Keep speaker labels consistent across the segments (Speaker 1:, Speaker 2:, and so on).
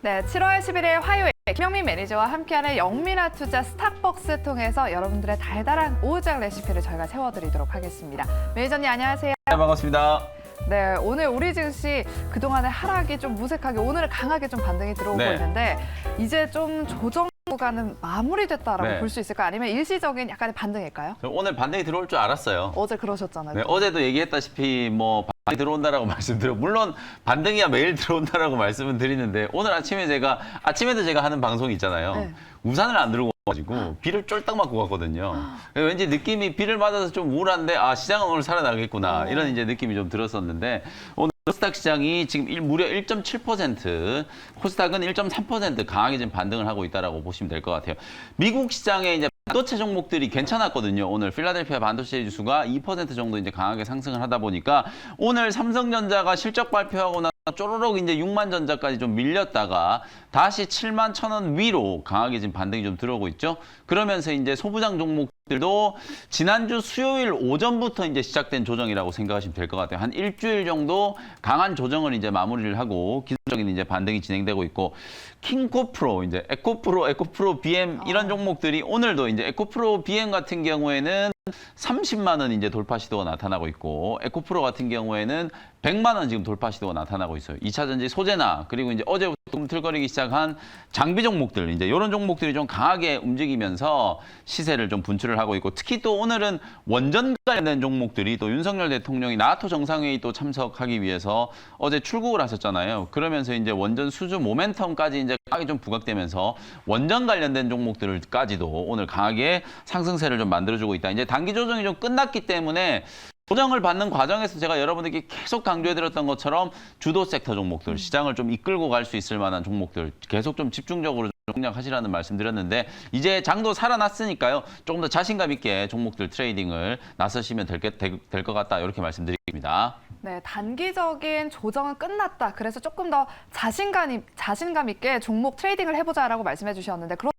Speaker 1: 네, 7월 11일 화요일 김영민 매니저와 함께하는 영민한 투자 스탁벅스 통해서 여러분들의 달달한 오후장 레시피를 저희가 채워드리도록 하겠습니다. 매니저님 안녕하세요.
Speaker 2: 네, 반갑습니다.
Speaker 1: 네, 오늘 우리 증시 그동안의 하락이 좀 무색하게 오늘은 강하게 좀 반등이 들어오고
Speaker 2: 네.
Speaker 1: 있는데 이제 좀 조정 구간은 마무리됐다라고
Speaker 2: 네.
Speaker 1: 볼 수 있을까요? 아니면 일시적인 약간의 반등일까요?
Speaker 2: 오늘 반등이 들어올 줄 알았어요.
Speaker 1: 어제 그러셨잖아요.
Speaker 2: 네, 어제도 얘기했다시피 뭐 반등이 들어온다라고 말씀드려. 물론 반등이야 매일 들어온다라고 말씀은 드리는데 오늘 아침에도 제가 하는 방송이 있잖아요.
Speaker 1: 네.
Speaker 2: 우산을 안 들고 가지고 비를 쫄딱 맞고 갔거든요. 왠지 느낌이 비를 맞아서 좀 우울한데 시장은 오늘 살아나겠구나 이런 이제 느낌이 좀 들었었는데 오늘 코스닥 시장이 지금 무려 1.7%, 코스닥은 1.3% 강하게 지금 반등을 하고 있다라고 보시면 될 것 같아요. 미국 시장에 이제 반도체 종목들이 괜찮았거든요. 오늘 필라델피아 반도체 지수가 2% 정도 이제 강하게 상승을 하다 보니까 오늘 삼성전자가 실적 발표하고 나 쪼르륵 이제 6만 전자까지 좀 밀렸다가 다시 7만 1,000원 위로 강하게 지금 반등이 좀 들어오고 있죠. 그러면서 이제 소부장 종목들도 지난주 수요일 오전부터 이제 시작된 조정이라고 생각하시면 될 것 같아요. 한 일주일 정도 강한 조정을 이제 마무리를 하고 기술적인 이제 반등이 진행되고 있고 킹코프로 이제 에코프로 BM 이런 종목들이 오늘도 이제 에코프로 BM 같은 경우에는 30만 원 이제 돌파 시도가 나타나고 있고 에코프로 같은 경우에는 100만 원 지금 돌파 시도가 나타나고 있어요. 2차 전지 소재나 그리고 이제 어제부터 꿈틀거리기 시작한 장비 종목들 이제 이런 종목들이 좀 강하게 움직이면서 시세를 좀 분출을 하고 있고 특히 또 오늘은 원전 관련된 종목들이 또 윤석열 대통령이 나토 정상회의 또 참석하기 위해서 어제 출국을 하셨잖아요. 그러면서 이제 원전 수주 모멘텀까지 이제 강하게 좀 부각되면서 원전 관련된 종목들까지도 오늘 강하게 상승세를 좀 만들어주고 있다. 이제 단기 조정이 좀 끝났기 때문에 조정을 받는 과정에서 제가 여러분들께 계속 강조해드렸던 것처럼 주도 섹터 종목들, 시장을 좀 이끌고 갈 수 있을 만한 종목들 계속 좀 집중적으로 공략하시라는 말씀드렸는데 이제 장도 살아났으니까요. 조금 더 자신감 있게 종목들 트레이딩을 나서시면 될 것 같다. 이렇게 말씀드립니다.
Speaker 1: 네, 단기적인 조정은 끝났다. 그래서 조금 더 자신감 있게 종목 트레이딩을 해보자라고 말씀해 주셨는데 그러면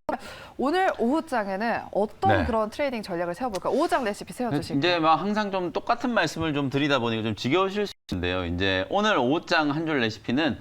Speaker 1: 오늘 오후장에는 어떤
Speaker 2: 네.
Speaker 1: 그런 트레이딩 전략을 세워볼까요? 오후장 레시피 세워주실까요?
Speaker 2: 이제 막 항상 좀 똑같은 말씀을 좀 드리다 보니까 좀 지겨우실 수 있는데요. 이제 오늘 오후장 한 줄 레시피는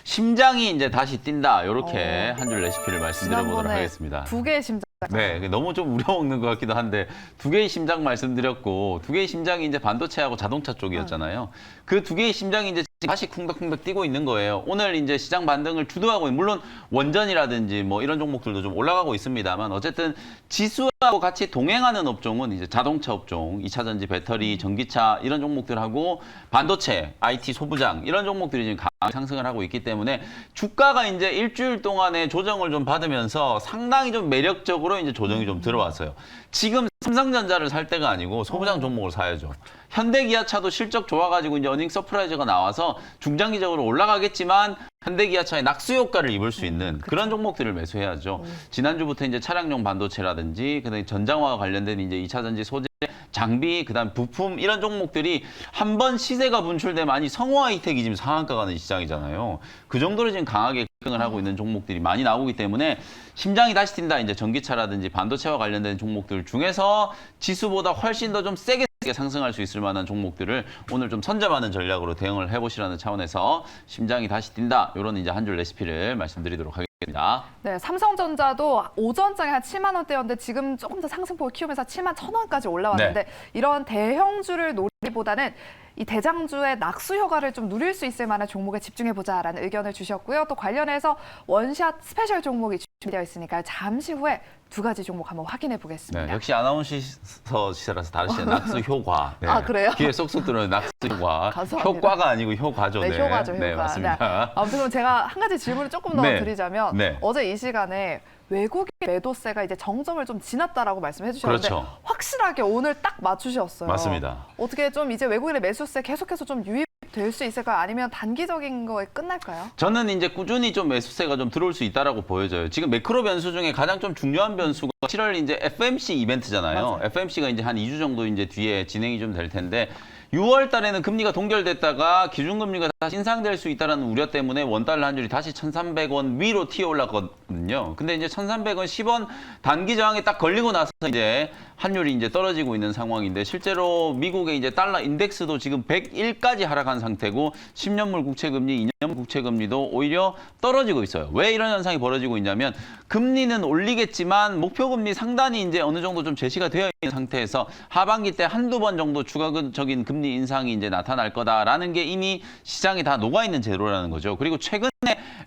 Speaker 2: 심장이 이제 다시 뛴다. 이렇게 한 줄 레시피를 말씀드려보도록
Speaker 1: 지난번에
Speaker 2: 하겠습니다.
Speaker 1: 두 개의 심장.
Speaker 2: 네, 너무 좀 우려먹는 것 같기도 한데 두 개의 심장 말씀드렸고 두 개의 심장이 이제 반도체하고 자동차 쪽이었잖아요. 그 두 개의 심장이 이제 다시 쿵덕쿵덕 뛰고 있는 거예요. 오늘 이제 시장 반등을 주도하고 물론 원전이라든지 뭐 이런 종목들도 좀 올라가고 있습니다만 어쨌든 지수하고 같이 동행하는 업종은 이제 자동차 업종, 2차 전지, 배터리, 전기차 이런 종목들하고 반도체, IT 소부장 이런 종목들이 지금 강하게 상승을 하고 있기 때문에 주가가 이제 일주일 동안의 조정을 좀 받으면서 상당히 좀 매력적으로 이제 조정이 좀 들어왔어요. 지금 삼성전자를 살 때가 아니고 소부장 종목을 사야죠. 현대기아차도 실적 좋아가지고 이제 어닝 서프라이즈가 나와서 중장기적으로 올라가겠지만 현대기아차의 낙수 효과를 입을 수 있는 그런 종목들을 매수해야죠. 지난주부터 이제 차량용 반도체라든지 그다음에 전장화와 관련된 이제 2차 전지 소재 장비, 그다음 부품 이런 종목들이 한번 시세가 분출되면 아니 성호하이텍이 지금 상한가 가는 시장이잖아요. 그 정도로 지금 강하게 급등을 하고 있는 종목들이 많이 나오기 때문에 심장이 다시 뛴다. 이제 전기차라든지 반도체와 관련된 종목들 중에서 지수보다 훨씬 더 좀 세게 상승할 수 있을 만한 종목들을 오늘 좀 선점하는 전략으로 대응을 해보시라는 차원에서 심장이 다시 뛴다. 이런 이제 한 줄 레시피를 말씀드리도록 하겠습니다.
Speaker 1: 네, 삼성전자도 오전장에 한 7만 원대였는데 지금 조금 더 상승폭을 키우면서 7만 1,000원까지 올라왔는데 이런 대형주를 노리기보다는 이 대장주의 낙수 효과를 좀 누릴 수 있을 만한 종목에 집중해보자라는 의견을 주셨고요. 또 관련해서 원샷 스페셜 종목이 준비되어 있으니까요. 잠시 후에 두 가지 종목 한번 확인해 보겠습니다.
Speaker 2: 네, 역시 아나운서시라서 다르시네요. 낙수 효과. 네.
Speaker 1: 아, 그래요?
Speaker 2: 귀에 쏙쏙 들어오는 낙수 효과.
Speaker 1: 감사합니다.
Speaker 2: 효과가 아니고 효과죠.
Speaker 1: 네, 효과죠, 효과.
Speaker 2: 네, 맞습니다.
Speaker 1: 네, 아무튼 그럼 제가 한 가지 질문을 조금 더
Speaker 2: 네.
Speaker 1: 드리자면
Speaker 2: 네.
Speaker 1: 어제 이 시간에 외국인 매도세가 이제 정점을 좀 지났다라고 말씀해 주셨는데
Speaker 2: 그렇죠.
Speaker 1: 확실하게 오늘 딱 맞추셨어요.
Speaker 2: 맞습니다.
Speaker 1: 어떻게 좀 이제 외국인의 매수세 계속해서 좀 유입될 수 있을까요? 아니면 단기적인 거에 끝날까요?
Speaker 2: 저는 이제 꾸준히 좀 매수세가 좀 들어올 수 있다라고 보여져요. 지금 매크로 변수 중에 가장 좀 중요한 변수가 7월 이제 FMC 이벤트잖아요.
Speaker 1: 맞아요.
Speaker 2: FMC가 이제 한 2주 정도 이제 뒤에 진행이 좀 될 텐데 6월 달에는 금리가 동결됐다가 기준금리가 다시 인상될 수 있다는 우려 때문에 원달러 환율이 다시 1,300원 위로 튀어 올랐거든요. 근데 이제 1,300원 10원 단기 저항에 딱 걸리고 나서 이제 환율이 이제 떨어지고 있는 상황인데 실제로 미국의 이제 달러 인덱스도 지금 101까지 하락한 상태고 10년물 국채금리, 2년물 국채금리도 오히려 떨어지고 있어요. 왜 이런 현상이 벌어지고 있냐면 금리는 올리겠지만 목표금리 상단이 이제 어느 정도 좀 제시가 되어 있는 상태에서 하반기 때 한두 번 정도 추가적인 금리 인상이 이제 나타날 거다라는 게 이미 시장이 다 녹아있는 재료라는 거죠. 그리고 최근에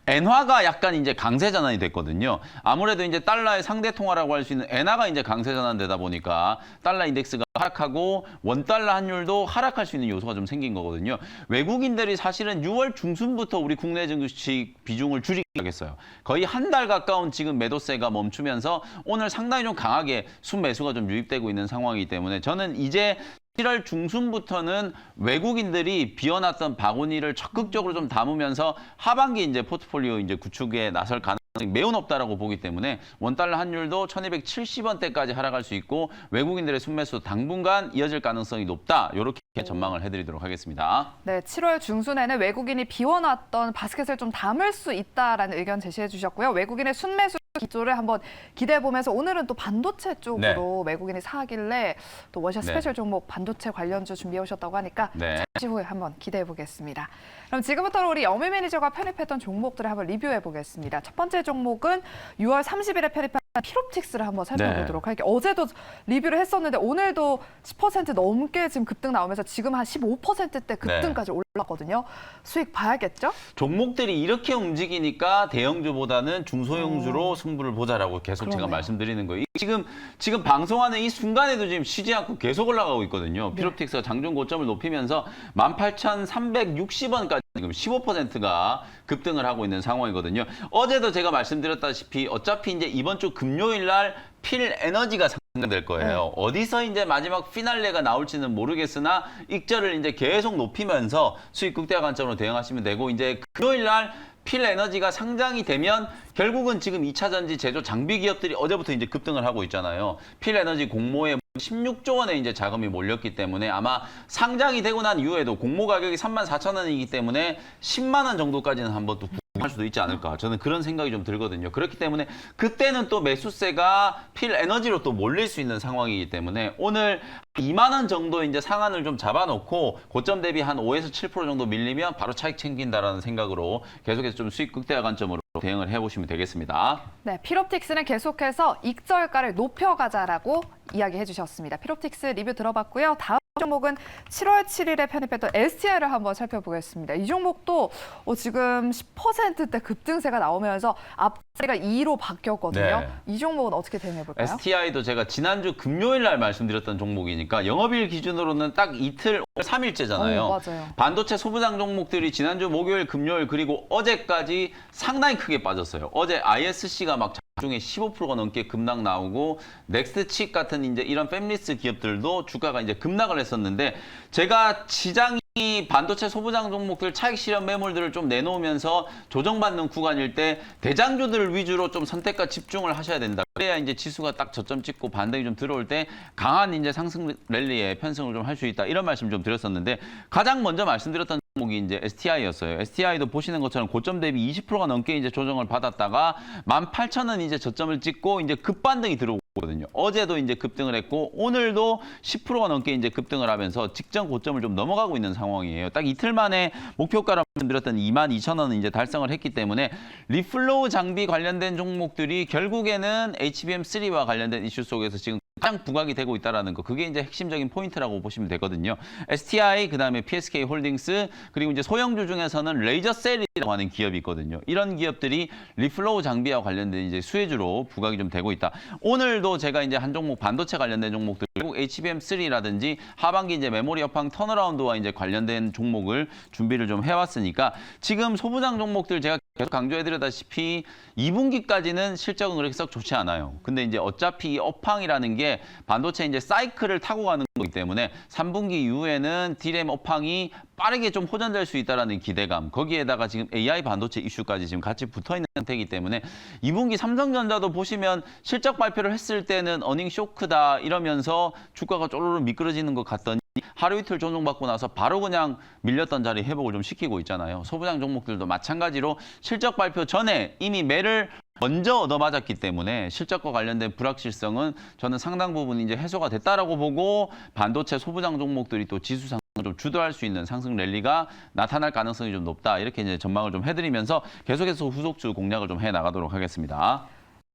Speaker 2: 엔화가 약간 이제 강세 전환이 됐거든요. 아무래도 이제 달러의 상대 통화라고 할 수 있는 엔화가 이제 강세 전환되다 보니까 달러 인덱스가 하락하고 원달러 환율도 하락할 수 있는 요소가 좀 생긴 거거든요. 외국인들이 사실은 6월 중순부터 우리 국내 증시 비중을 줄이기 시작했어요. 거의 한 달 가까운 지금 매도세가 멈추면서 오늘 상당히 좀 강하게 순매수가 좀 유입되고 있는 상황이기 때문에 저는 이제 7월 중순부터는 외국인들이 비워놨던 바구니를 적극적으로 좀 담으면서 하반기 이제 포트폴리오 이제 구축에 나설 가능성이 매우 높다라고 보기 때문에 원달러 환율도 1,270원대까지 하락할 수 있고 외국인들의 순매수 당분간 이어질 가능성이 높다. 이렇게 전망을 해드리도록 하겠습니다.
Speaker 1: 네, 7월 중순에는 외국인이 비워놨던 바스켓을 좀 담을 수 있다라는 의견 제시해 주셨고요. 외국인의 순매수 기조를 한번 기대해 보면서 오늘은 또 반도체 쪽으로 외국인이 사길래 또 워셔 스페셜 종목 반도체 관련주 준비해 오셨다고 하니까 잠시 후에 한번 기대해 보겠습니다. 그럼 지금부터 우리 영미 매니저가 편입했던 종목들을 한번 리뷰해 보겠습니다. 첫 번째 종목은 6월 30일에 편입한 피롭틱스를 한번 살펴보도록 할게요. 어제도 리뷰를 했었는데 오늘도 10% 넘게 지금 급등 나오면서 지금 한 15%대 급등까지 올랐거든요. 수익 봐야겠죠?
Speaker 2: 종목들이 이렇게 움직이니까 대형주보다는 중소형주로 승부를 보자라고 계속 제가 말씀드리는 거예요. 지금 방송하는 이 순간에도 지금 쉬지 않고 계속 올라가고 있거든요. 피롭틱스가 장중 고점을 높이면서 18,360원까지 지금 15%가 급등을 하고 있는 상황이거든요. 어제도 제가 말씀드렸다시피 어차피 이제 이번 주 금요일 날 필에너지가 상장될 거예요. 어디서 이제 마지막 피날레가 나올지는 모르겠으나 익절을 이제 계속 높이면서 수익 극대화 관점으로 대응하시면 되고 이제 금요일 날 필에너지가 상장이 되면 결국은 지금 2차 전지 제조 장비 기업들이 어제부터 이제 급등을 하고 있잖아요. 필에너지 공모에 16조 원의 이제 자금이 몰렸기 때문에 아마 상장이 되고 난 이후에도 공모 가격이 34,000원이기 때문에 10만 원 정도까지는 한번 또 할 수도 있지 않을까. 저는 그런 생각이 좀 들거든요. 그렇기 때문에 그때는 또 매수세가 필에너지로 또 몰릴 수 있는 상황이기 때문에 오늘 2만 원 정도 이제 상한을 좀 잡아놓고 고점 대비 한 5에서 7% 정도 밀리면 바로 차익 챙긴다라는 생각으로 계속해서 좀 수익 극대화 관점으로 대응을 해보시면 되겠습니다.
Speaker 1: 네, 피롭틱스는 계속해서 익절가를 높여가자라고 이야기해 주셨습니다. 피롭틱스 리뷰 들어봤고요. 다음 종목은 7월 7일에 편입했던 STI를 한번 살펴보겠습니다. 이 종목도 지금 10%대 급등세가 나오면서 앞자리가 2로 바뀌었거든요. 이 종목은 어떻게 대응해 볼까요?
Speaker 2: STI도 제가 지난주 금요일 날 말씀드렸던 종목이니까 영업일 기준으로는 딱 이틀, 3일째잖아요.
Speaker 1: 맞아요.
Speaker 2: 반도체 소부장 종목들이 지난주 목요일, 금요일 그리고 어제까지 상당히 크게 빠졌어요. 어제 ISC가 막 중에 15%가 넘게 급락 나오고 넥스트칩 같은 이제 이런 팹리스 기업들도 주가가 이제 급락을 했었는데 제가 시장이 반도체 소부장 종목들 차익 실현 매물들을 좀 내놓으면서 조정받는 구간일 때 대장주들 위주로 좀 선택과 집중을 하셔야 된다. 그래야 이제 지수가 딱 저점 찍고 반등이 좀 들어올 때 강한 이제 상승 랠리에 편승을 좀 할 수 있다. 이런 말씀 좀 드렸었는데 가장 먼저 말씀드렸던 종목이 이제 STI였어요. STI도 보시는 것처럼 고점 대비 20%가 넘게 이제 조정을 받았다가 18,000원 이제 저점을 찍고 이제 급반등이 들어오거든요. 어제도 이제 급등을 했고 오늘도 10%가 넘게 이제 급등을 하면서 직전 고점을 좀 넘어가고 있는 상황이에요. 딱 이틀 만에 목표가로 말씀드렸던 22,000원은 이제 달성을 했기 때문에 리플로우 장비 관련된 종목들이 결국에는 HBM3와 관련된 이슈 속에서 지금 가장 부각이 되고 있다는 거, 그게 이제 핵심적인 포인트라고 보시면 되거든요. STI, 그다음에 PSK 홀딩스, 그리고 이제 소형주 중에서는 레이저셀이라고 하는 기업이 있거든요. 이런 기업들이 리플로우 장비와 관련된 이제 수혜주로 부각이 좀 되고 있다. 오늘도 제가 이제 한 종목 반도체 관련된 종목들, 결국 HBM3라든지 하반기 이제 메모리 업황 턴어라운드와 이제 관련된 종목을 준비를 좀 해왔으니까 지금 소부장 종목들 제가 계속 강조해드렸다시피 2분기까지는 실적은 그렇게 썩 좋지 않아요. 근데 이제 어차피 이 업황이라는 게 반도체 이제 사이클을 타고 가는 거기 때문에 3분기 이후에는 D램 업황이 빠르게 좀 호전될 수 있다라는 기대감, 거기에다가 지금 AI 반도체 이슈까지 지금 같이 붙어 있는 상태이기 때문에 2분기 삼성전자도 보시면 실적 발표를 했을 때는 어닝 쇼크다 이러면서 주가가 쪼르르 미끄러지는 것 같더니 하루 이틀 조정받고 나서 바로 그냥 밀렸던 자리 회복을 좀 시키고 있잖아요. 소부장 종목들도 마찬가지로 실적 발표 전에 이미 매를 먼저 얻어맞았기 때문에 실적과 관련된 불확실성은 저는 상당 부분 이제 해소가 됐다라고 보고 반도체 소부장 종목들이 또 지수 상승을 좀 주도할 수 있는 상승 랠리가 나타날 가능성이 좀 높다. 이렇게 이제 전망을 좀 해드리면서 계속해서 후속주 공략을 좀 해 나가도록 하겠습니다.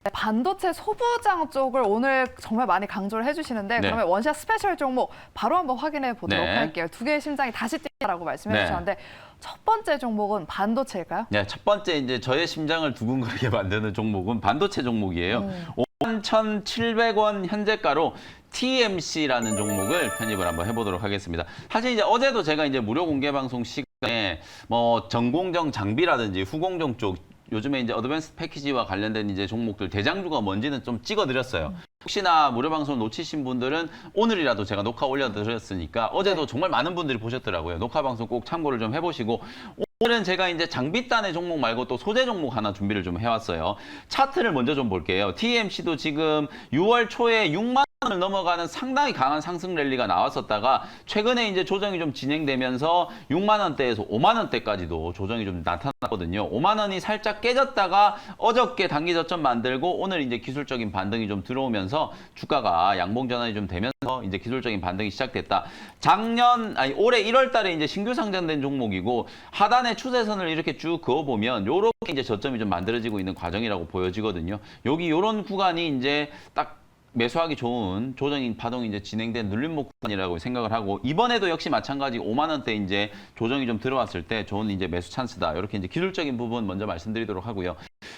Speaker 1: 네, 반도체 소부장 쪽을 오늘 정말 많이 강조를 해주시는데
Speaker 2: 네.
Speaker 1: 그러면 원샷 스페셜 종목 바로 한번 확인해 보도록
Speaker 2: 네.
Speaker 1: 할게요. 두 개의 심장이 다시 뛴다라고 말씀해
Speaker 2: 네.
Speaker 1: 주셨는데 첫 번째 종목은 반도체일까요?
Speaker 2: 네, 첫 번째 이제 저의 심장을 두근거리게 만드는 종목은 반도체 종목이에요. 51,700원 현재가로 TMC라는 종목을 편입을 한번 해보도록 하겠습니다. 사실 이제 어제도 제가 이제 무료 공개 방송 시간에 뭐 전공정 장비라든지 후공정 쪽 요즘에 이제 어드밴스 패키지와 관련된 이제 종목들 대장주가 뭔지는 좀 찍어드렸어요. 혹시나 무료 방송 놓치신 분들은 오늘이라도 제가 녹화 올려드렸으니까 어제도 정말 많은 분들이 보셨더라고요. 녹화 방송 꼭 참고를 좀 해보시고 오늘은 제가 이제 장비단의 종목 말고 또 소재 종목 하나 준비를 좀 해왔어요. 차트를 먼저 좀 볼게요. TMC도 지금 6월 초에 6만 원을 넘어가는 상당히 강한 상승 랠리가 나왔었다가 최근에 이제 조정이 좀 진행되면서 6만 원대에서 5만 원대까지도 조정이 좀 나타났거든요. 5만 원이 살짝 깨졌다가 어저께 단기 저점 만들고 오늘 이제 기술적인 반등이 좀 들어오면서 주가가 양봉 전환이 좀 되면서 이제 기술적인 반등이 시작됐다. 올해 1월 달에 이제 신규 상장된 종목이고 하단에 추세선을 이렇게 쭉 그어보면 요렇게 이제 저점이 좀 만들어지고 있는 과정이라고 보여지거든요. 여기 요런 구간이 이제 딱 매수하기 좋은 조정인 파동이 이제 진행된 눌림목 구간이라고 생각을 하고 이번에도 역시 마찬가지 5만 원대 이제 조정이 좀 들어왔을 때 좋은 이제 매수 찬스다. 이렇게 이제 기술적인 부분 먼저 말씀드리도록 하고요.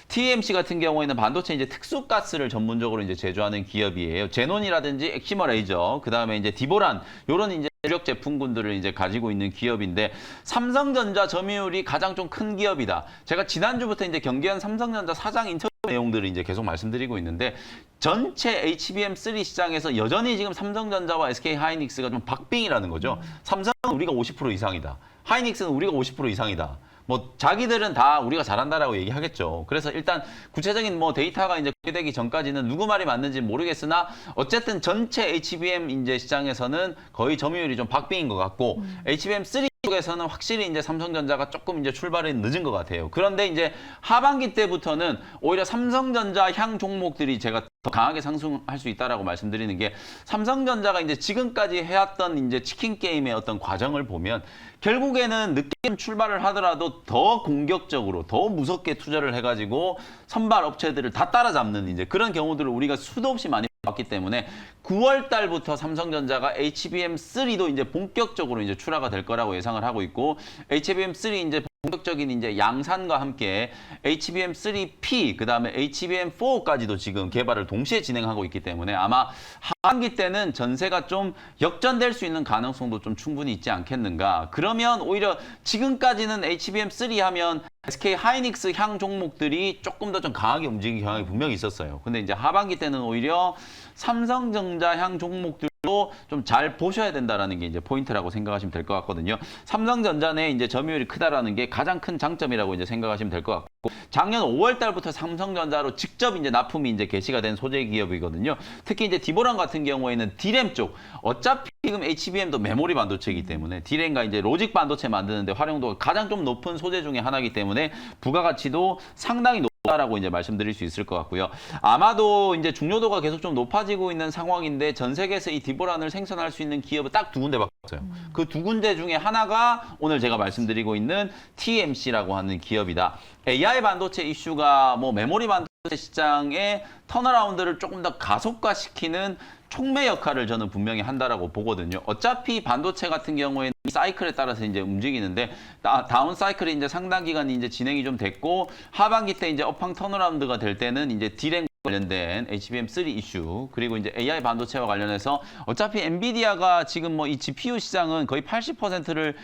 Speaker 2: TMC 같은 경우에는 반도체 이제 특수가스를 전문적으로 이제 제조하는 기업이에요. 제논이라든지 엑시머 레이저, 그다음에 이제 디보란 요런 이제 주력 제품군들을 이제 가지고 있는 기업인데 삼성전자 점유율이 가장 좀 큰 기업이다. 제가 지난주부터 이제 경기한 삼성전자 사장 인터뷰 내용들을 이제 계속 말씀드리고 있는데 전체 HBM3 시장에서 여전히 지금 삼성전자와 SK 하이닉스가 좀 박빙이라는 거죠. 삼성은 우리가 50% 이상이다. 하이닉스는 우리가 50% 이상이다. 뭐 자기들은 다 우리가 잘한다라고 얘기하겠죠. 그래서 일단 구체적인 뭐 데이터가 이제 공개되기 전까지는 누구 말이 맞는지 모르겠으나 어쨌든 전체 HBM 이제 시장에서는 거의 점유율이 좀 박빙인 것 같고 HBM3 쪽에서는 확실히 이제 삼성전자가 조금 이제 출발이 늦은 것 같아요. 그런데 이제 하반기 때부터는 오히려 삼성전자 향 종목들이 제가 더 강하게 상승할 수 있다라고 말씀드리는 게 삼성전자가 이제 지금까지 해왔던 이제 치킨 게임의 어떤 과정을 보면 결국에는 늦게 출발을 하더라도 더 공격적으로 더 무섭게 투자를 해가지고 선발 업체들을 다 따라잡는 이제 그런 경우들을 우리가 수도 없이 많이 봤기 때문에 9월 달부터 삼성전자가 HBM3도 이제 본격적으로 이제 출하가 될 거라고 예상을 하고 있고 HBM3 이제 본격적인 이제 양산과 함께 HBM3P 그다음에 HBM4까지도 지금 개발을 동시에 진행하고 있기 때문에 아마 하반기 때는 전세가 좀 역전될 수 있는 가능성도 좀 충분히 있지 않겠는가. 그러면 오히려 지금까지는 HBM3 하면 SK 하이닉스 향 종목들이 조금 더 좀 강하게 움직이는 경향이 분명히 있었어요. 근데 이제 하반기 때는 오히려 삼성전자 향 종목들도 좀 잘 보셔야 된다라는 게 이제 포인트라고 생각하시면 될 것 같거든요. 삼성전자 내 이제 점유율이 크다라는 게 가장 큰 장점이라고 이제 생각하시면 될 것 같고 작년 5월 달부터 삼성전자로 직접 이제 납품이 이제 개시가 된 소재 기업이거든요. 특히 이제 디보란 같은 경우에는 D램 쪽 어차피 지금 HBM도 메모리 반도체이기 때문에 D램과 이제 로직 반도체 만드는데 활용도가 가장 좀 높은 소재 중에 하나이기 때문에 부가가치도 상당히 라고 이제 말씀드릴 수 있을 것 같고요. 아마도 이제 중요도가 계속 좀 높아지고 있는 상황인데 전 세계에서 이 디보란을 생산할 수 있는 기업은 딱 두 군데밖에 없어요. 그 두 군데 중에 하나가 오늘 제가 말씀드리고 있는 TMC라고 하는 기업이다. AI 반도체 이슈가 뭐 메모리 반도체 시장의 턴어라운드를 조금 더 가속화시키는 촉매 역할을 저는 분명히 한다라고 보거든요. 어차피 반도체 같은 경우에는 사이클에 따라서 이제 움직이는데 다운 사이클이 이제 상당 기간 이제 진행이 좀 됐고 하반기 때 이제 업황 턴어라운드가 될 때는 이제 D램 관련된 HBM3 이슈 그리고 이제 AI 반도체와 관련해서 어차피 엔비디아가 지금 뭐 이 GPU 시장은 거의 80%를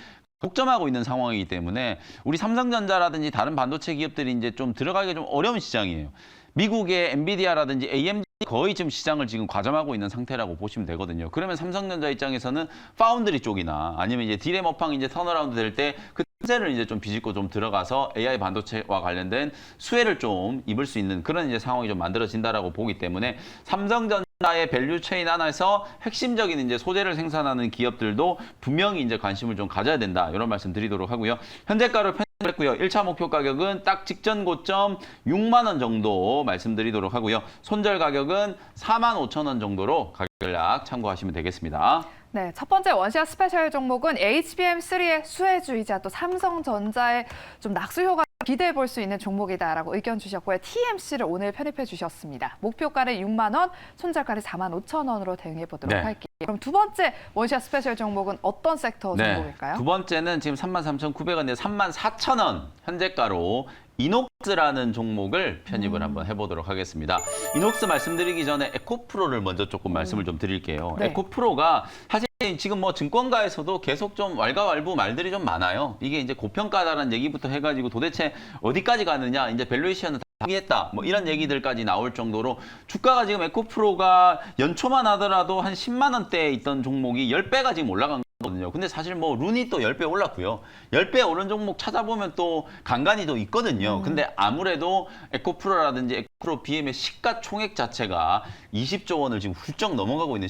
Speaker 2: 독점하고 있는 상황이기 때문에 우리 삼성전자라든지 다른 반도체 기업들이 이제 좀 들어가기가 좀 어려운 시장이에요. 미국의 엔비디아라든지 AMD 거의 지금 시장을 지금 과점하고 있는 상태라고 보시면 되거든요. 그러면 삼성전자 입장에서는 파운드리 쪽이나 아니면 이제 D램 업황 이제 턴어라운드 될 때 그 틈새를 이제 좀 비집고 좀 들어가서 AI 반도체와 관련된 수혜를 좀 입을 수 있는 그런 이제 상황이 좀 만들어진다라고 보기 때문에 삼성전자 나의 밸류 체인 안에서 핵심적인 이제 소재를 생산하는 기업들도 분명히 이제 관심을 좀 가져야 된다. 이런 말씀 드리도록 하고요. 현재가로 편입했고요. 1차 목표 가격은 딱 직전 고점 6만 원 정도 말씀드리도록 하고요. 손절 가격은 4만 5천 원 정도로 가격 전략 참고하시면 되겠습니다.
Speaker 1: 네, 첫 번째 원시아 스페셜 종목은 HBM3의 수혜주이자 또 삼성전자의 좀 낙수 효과 기대해 볼 수 있는 종목이다라고 의견 주셨고요. TMC를 오늘 편입해 주셨습니다. 목표가를 6만 원, 손절가를 4만 5천 원으로 대응해 보도록
Speaker 2: 네.
Speaker 1: 할게요. 그럼 두 번째 원시아 스페셜 종목은 어떤 섹터 종목일까요?
Speaker 2: 두 번째는 지금 33,900원인데 34,000원 현재가로 이녹스라는 종목을 편입을 한번 해보도록 하겠습니다. 이녹스 말씀드리기 전에 에코프로를 먼저 조금 말씀을 좀 드릴게요.
Speaker 1: 네.
Speaker 2: 에코프로가 사실 지금 뭐 증권가에서도 계속 좀 왈가왈부 말들이 좀 많아요. 이게 이제 고평가다라는 얘기부터 해가지고 도대체 어디까지 가느냐, 이제 밸류에이션은 다 포기했다, 뭐 이런 얘기들까지 나올 정도로 주가가 지금 에코프로가 연초만 하더라도 한 10만 원대에 있던 종목이 10배가 지금 올라간 거거든요. 근데 사실 뭐 룬이 또 10배 올랐고요. 10배 오른 종목 찾아보면 또 간간이 또 있거든요. 근데 아무래도 에코프로라든지 에코프로 BM의 시가총액 자체가 20조 원을 지금 훌쩍 넘어가고 있는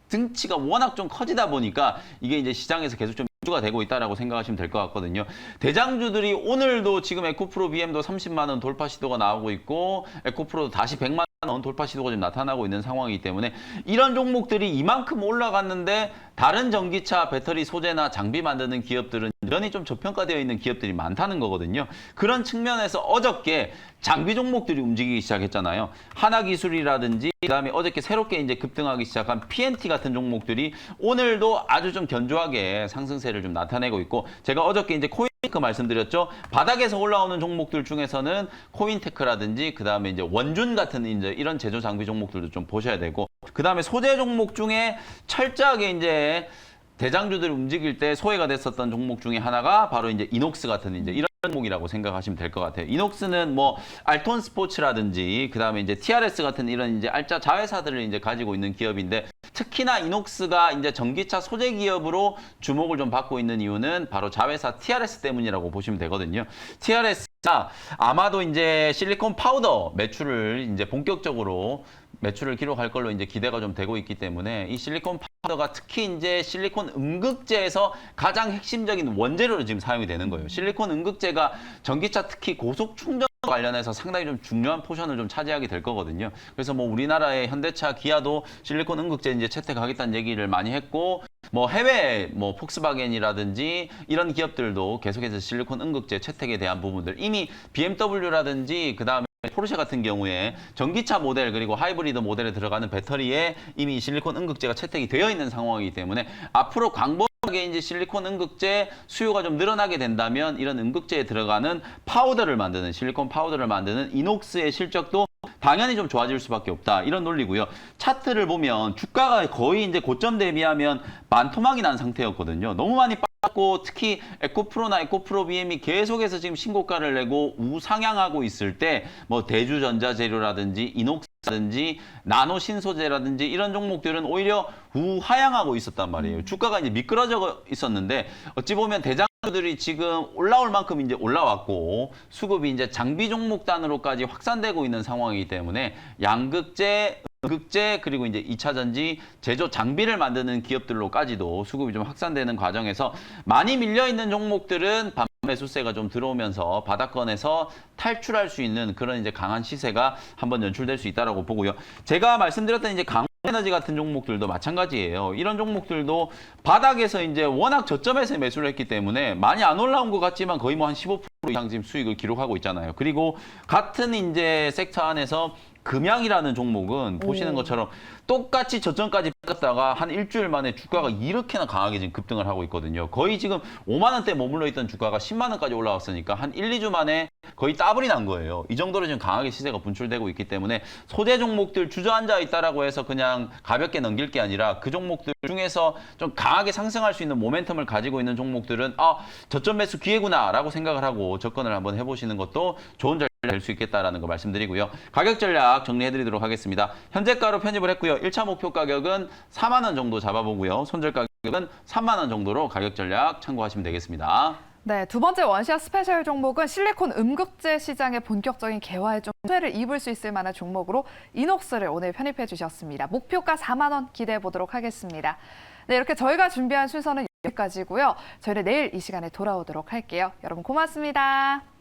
Speaker 2: 등치가 워낙 좀 커지다 보니까 이게 이제 시장에서 계속 좀 주가 되고 있다라고 생각하시면 될 것 같거든요. 대장주들이 오늘도 지금 에코프로 BM도 30만 원 돌파 시도가 나오고 있고 에코프로도 다시 100만 원 돌파 시도가 좀 나타나고 있는 상황이기 때문에 이런 종목들이 이만큼 올라갔는데 다른 전기차 배터리 소재나 장비 만드는 기업들은 여전히 좀 저평가되어 있는 기업들이 많다는 거거든요. 그런 측면에서 어저께 장비 종목들이 움직이기 시작했잖아요. 하나기술이라든지 그다음에 어저께 새롭게 이제 급등하기 시작한 PNT 같은 종목들이 오늘도 아주 좀 견조하게 상승세를 좀 나타내고 있고 제가 어저께 이제 코인테크 말씀드렸죠. 바닥에서 올라오는 종목들 중에서는 코인테크라든지 그다음에 이제 원준 같은 이제 이런 제조 장비 종목들도 좀 보셔야 되고 그다음에 소재 종목 중에 철저하게 이제 대장주들이 움직일 때 소외가 됐었던 종목 중에 하나가 바로 이제 이녹스 같은 이제 이런 종목이라고 생각하시면 될 것 같아요. 이녹스는 뭐 알톤 스포츠라든지 그다음에 이제 TRS 같은 이런 이제 알짜 자회사들을 이제 가지고 있는 기업인데 특히나 이녹스가 이제 전기차 소재 기업으로 주목을 좀 받고 있는 이유는 바로 자회사 TRS 때문이라고 보시면 되거든요. TRS가 아마도 이제 실리콘 파우더 매출을 이제 본격적으로 매출을 기록할 걸로 이제 기대가 좀 되고 있기 때문에 이 실리콘 파우더가 특히 이제 실리콘 음극재에서 가장 핵심적인 원재료로 지금 사용이 되는 거예요. 실리콘 음극재가 전기차 특히 고속 충전 관련해서 상당히 좀 중요한 포션을 좀 차지하게 될 거거든요. 그래서 뭐 우리나라의 현대차, 기아도 실리콘 음극재 이제 채택하겠다는 얘기를 많이 했고 뭐 해외 뭐 폭스바겐이라든지 이런 기업들도 계속해서 실리콘 음극재 채택에 대한 부분들 이미 BMW라든지 그다음에 포르쉐 같은 경우에 전기차 모델 그리고 하이브리드 모델에 들어가는 배터리에 이미 실리콘 음극재가 채택이 되어 있는 상황이기 때문에 앞으로 광범위하게 이제 실리콘 음극재 수요가 좀 늘어나게 된다면 이런 음극재에 들어가는 파우더를 만드는 실리콘 파우더를 만드는 이녹스의 실적도 당연히 좀 좋아질 수밖에 없다. 이런 논리고요. 차트를 보면 주가가 거의 이제 고점 대비하면 반토막이 난 상태였거든요. 너무 많이 빠졌고 특히 에코프로나 에코프로 BM이 계속해서 지금 신고가를 내고 우상향하고 있을 때 뭐 대주전자재료라든지 이녹스라든지 나노 신소재라든지 이런 종목들은 오히려 우하향하고 있었단 말이에요. 주가가 이제 미끄러져 있었는데 어찌 보면 대장주들이 지금 올라올 만큼 이제 올라왔고 수급이 이제 장비 종목 단으로까지 확산되고 있는 상황이기 때문에 양극재 음극재 그리고 이제 2차 전지 제조 장비를 만드는 기업들로까지도 수급이 좀 확산되는 과정에서 많이 밀려 있는 종목들은 매수세가 좀 들어오면서 바닥권에서 탈출할 수 있는 그런 이제 강한 시세가 한번 연출될 수 있다라고 보고요. 제가 말씀드렸던 이제 에너지 같은 종목들도 마찬가지예요. 이런 종목들도 바닥에서 이제 워낙 저점에서 매수를 했기 때문에 많이 안 올라온 것 같지만 거의 뭐 한 15% 이상 지금 수익을 기록하고 있잖아요. 그리고 같은 이제 섹터 안에서 금양이라는 종목은 보시는 것처럼 똑같이 저점까지 뺐다가 한 일주일 만에 주가가 이렇게나 강하게 지금 급등을 하고 있거든요. 거의 지금 5만 원대 머물러 있던 주가가 10만 원까지 올라왔으니까 한 1, 2주 만에 거의 더블이 난 거예요. 이 정도로 지금 강하게 시세가 분출되고 있기 때문에 소재 종목들 주저앉아 있다라고 해서 그냥 가볍게 넘길 게 아니라 그 종목들 중에서 좀 강하게 상승할 수 있는 모멘텀을 가지고 있는 종목들은 저점 매수 기회구나라고 생각을 하고 접근을 한번 해보시는 것도 좋은 전략 될 수 있겠다라는 거 말씀드리고요. 가격 전략 정리해드리도록 하겠습니다. 현재가로 편입을 했고요. 1차 목표 가격은 4만 원 정도 잡아보고요. 손절 가격은 3만 원 정도로 가격 전략 참고하시면 되겠습니다.
Speaker 1: 네, 두 번째 원샷 스페셜 종목은 실리콘 음극재 시장의 본격적인 개화에 좀 수혜를 입을 수 있을 만한 종목으로 이녹스를 오늘 편입해 주셨습니다. 목표가 4만 원 기대해 보도록 하겠습니다. 네, 이렇게 저희가 준비한 순서는 여기까지고요. 저희는 내일 이 시간에 돌아오도록 할게요. 여러분 고맙습니다.